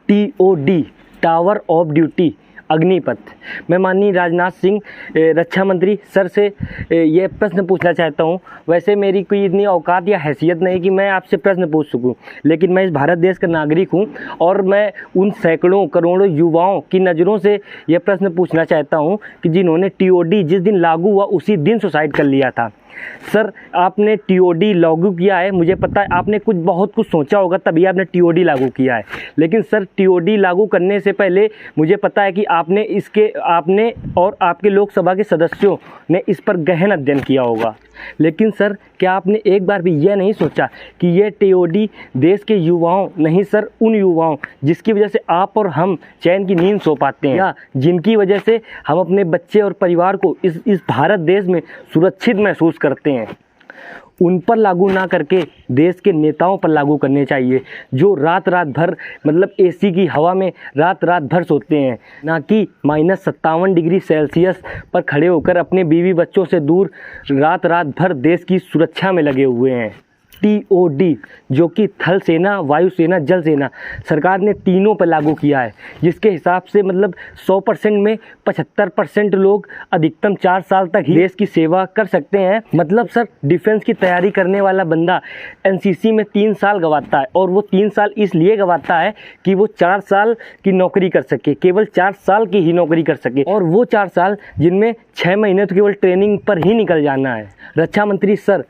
TOD tower of duty Agnipath. मैं माननीय राजनाथ सिंह रक्षा मंत्री सर से ये प्रश्न पूछना चाहता हूँ। वैसे मेरी कोई इतनी औकात या हैसियत नहीं कि मैं आपसे प्रश्न पूछ सकूँ, लेकिन मैं इस भारत देश का नागरिक हूँ और मैं उन सैकड़ों करोड़ों युवाओं की नज़रों से यह प्रश्न पूछना चाहता हूँ कि जिन्होंने TOD जिस दिन लागू हुआ उसी दिन सुसाइड कर लिया था। सर, आपने TOD लागू किया है, मुझे पता है आपने बहुत कुछ सोचा होगा तभी आपने TOD लागू किया है, लेकिन सर TOD लागू करने से पहले मुझे पता है कि आपने और आपके लोकसभा के सदस्यों ने इस पर गहन अध्ययन किया होगा। लेकिन सर, क्या आपने एक बार भी यह नहीं सोचा कि यह TOD देश के युवाओं नहीं सर, उन युवाओं जिसकी वजह से आप और हम चैन की नींद सो पाते हैं या जिनकी वजह से हम अपने बच्चे और परिवार को इस भारत देश में सुरक्षित महसूस करते हैं, उन पर लागू ना करके देश के नेताओं पर लागू करने चाहिए जो रात भर मतलब AC की हवा में रात भर सोते हैं, ना कि -57 डिग्री सेल्सियस पर खड़े होकर अपने बीवी बच्चों से दूर रात भर देश की सुरक्षा में लगे हुए हैं। TOD जो कि थल सेना, वायु सेना, जल सेना, सरकार ने तीनों पर लागू किया है, जिसके हिसाब से मतलब 100% में 75% लोग अधिकतम 4 साल तक ही देश की सेवा कर सकते हैं। मतलब सर, डिफेंस की तैयारी करने वाला बंदा NCC में 3 साल गंवाता है और वो 3 साल इसलिए गंवाता है कि वो 4 साल की नौकरी कर सके, केवल 4 साल की ही नौकरी कर सके, और वो 4 साल जिनमें 6 महीने तो केवल ट्रेनिंग पर ही निकल जाना है। रक्षा मंत्री सर,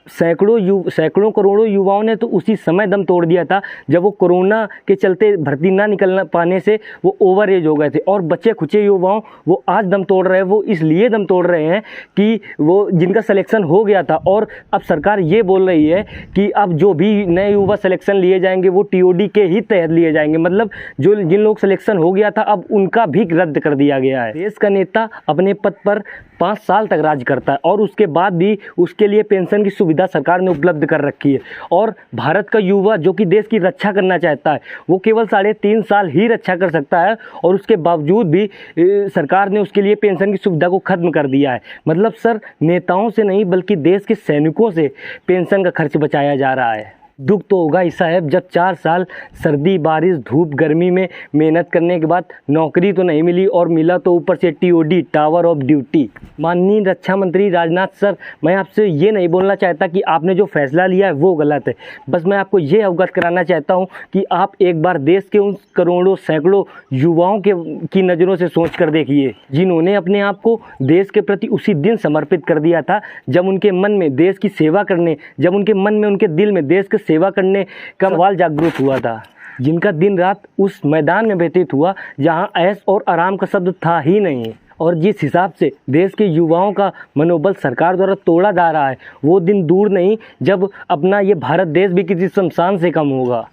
सैकड़ों करोड़ों युवाओं ने तो उसी समय दम तोड़ दिया था जब वो कोरोना के चलते भर्ती ना निकल पाने से वो ओवर एज हो गए थे, और बच्चे खुचे युवाओं वो आज दम तोड़ रहे हैं। वो इसलिए दम तोड़ रहे हैं कि वो जिनका सिलेक्शन हो गया था, और अब सरकार ये बोल रही है कि अब जो भी नए युवा सिलेक्शन लिए जाएंगे वो TOD के ही तहत लिए जाएंगे। मतलब जिन लोग सिलेक्शन हो गया था अब उनका भी रद्द कर दिया गया है। देश का नेता अपने पद पर 5 साल तक राज करता है और उसके बाद भी उसके लिए पेंशन की सुविधा सरकार ने उपलब्ध कर रखी है, और भारत का युवा जो कि देश की रक्षा करना चाहता है वो केवल 3.5 साल ही रक्षा कर सकता है, और उसके बावजूद भी सरकार ने उसके लिए पेंशन की सुविधा को खत्म कर दिया है। मतलब सर, नेताओं से नहीं बल्कि देश के सैनिकों से पेंशन का खर्च बचाया जा रहा है। दुख तो होगा ही साहब जब 4 साल सर्दी, बारिश, धूप, गर्मी में मेहनत करने के बाद नौकरी तो नहीं मिली और मिला तो ऊपर से TOD टावर ऑफ ड्यूटी। माननीय रक्षा मंत्री राजनाथ सर, मैं आपसे ये नहीं बोलना चाहता कि आपने जो फैसला लिया है वो गलत है, बस मैं आपको ये अवगत कराना चाहता हूँ कि आप एक बार देश के उन करोड़ों सैकड़ों युवाओं की नज़रों से सोच कर देखिए जिन्होंने अपने आप को देश के प्रति उसी दिन समर्पित कर दिया था जब उनके मन में देश की सेवा करने, जब उनके मन में, उनके दिल में देश के सेवा करने का सवाल जागृत हुआ था, जिनका दिन रात उस मैदान में व्यतीत हुआ जहां ऐश और आराम का शब्द था ही नहीं। और जिस हिसाब से देश के युवाओं का मनोबल सरकार द्वारा तोड़ा जा रहा है वो दिन दूर नहीं जब अपना ये भारत देश भी किसी शमशान से कम होगा।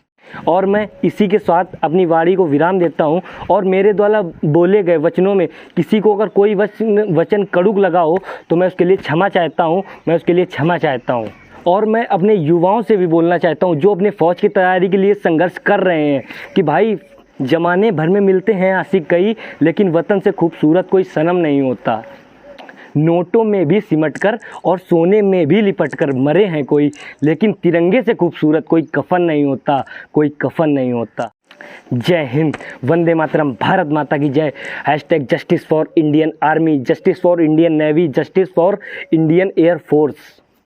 और मैं इसी के साथ अपनी वाणी को विराम देता हूं, और मेरे द्वारा बोले गए वचनों में किसी को अगर कोई वचन कड़ुक लगा हो तो मैं उसके लिए क्षमा चाहता हूं। और मैं अपने युवाओं से भी बोलना चाहता हूं जो अपने फ़ौज की तैयारी के लिए संघर्ष कर रहे हैं कि भाई, जमाने भर में मिलते हैं आशिक कई, लेकिन वतन से खूबसूरत कोई सनम नहीं होता। नोटों में भी सिमट कर और सोने में भी लिपट कर मरे हैं कोई, लेकिन तिरंगे से खूबसूरत कोई कफन नहीं होता। जय हिंद, वंदे मातरम, भारत माता की जय। #Justice for Indian army, justice for Indian navy, justice for Indian air force.